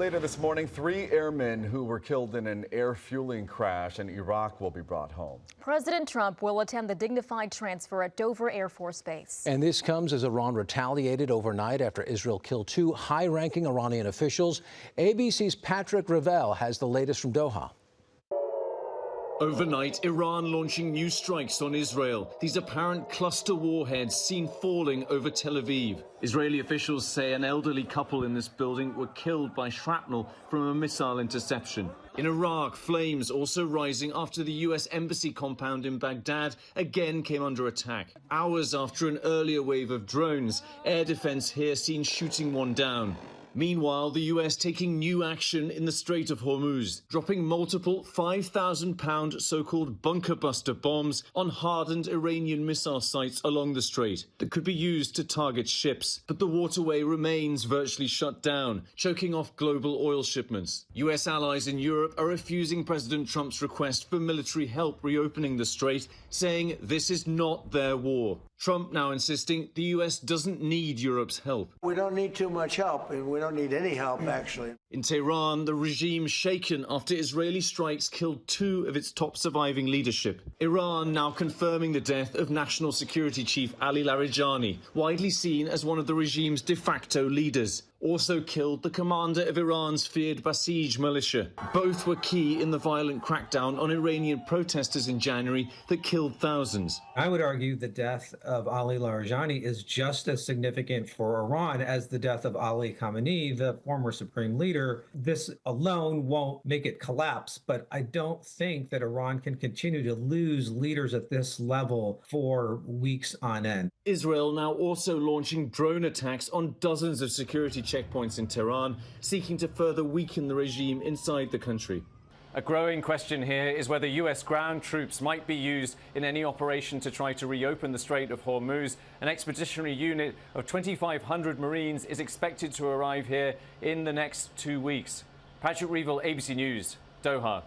Later this morning, 3 airmen who were killed in an air fueling crash in Iraq will be brought home. President Trump will attend the dignified transfer at Dover Air Force Base. And this comes as Iran retaliated overnight after Israel killed 2 high-ranking Iranian officials. ABC's Patrick Ravel has the latest from Doha. Overnight, Iran launching new strikes on Israel. These apparent cluster warheads seen falling over Tel Aviv. Israeli officials say an elderly couple in this building were killed by shrapnel from a missile interception. In Iraq, flames also rising after the U.S. embassy compound in Baghdad again came under attack. Hours after an earlier wave of drones, air defense here seen shooting one down. Meanwhile, the U.S. taking new action in the Strait of Hormuz, dropping multiple 5,000-pound so-called bunker buster bombs on hardened Iranian missile sites along the strait that could be used to target ships. But the waterway remains virtually shut down, choking off global oil shipments. U.S. allies in Europe are refusing President Trump's request for military help reopening the strait, saying this is not their war. Trump now insisting the U.S. doesn't need Europe's help. We don't need too much help, and we don't need any help, actually. In Tehran, the regime shaken after Israeli strikes killed 2 of its top surviving leadership. Iran now confirming the death of National Security Chief Ali Larijani, widely seen as one of the regime's de facto leaders. Also killed the commander of Iran's feared Basij militia. Both were key in the violent crackdown on Iranian protesters in January that killed thousands. I would argue the death of Ali Larijani is just as significant for Iran as the death of Ali Khamenei, the former supreme leader. This alone won't make it collapse, but I don't think that Iran can continue to lose leaders at this level for weeks on end. Israel now also launching drone attacks on dozens of security checkpoints in Tehran, seeking to further weaken the regime inside the country. A growing question here is whether U.S. ground troops might be used in any operation to try to reopen the Strait of Hormuz. An expeditionary unit of 2,500 Marines is expected to arrive here in the next 2 weeks. Patrick Reevell, ABC News, Doha.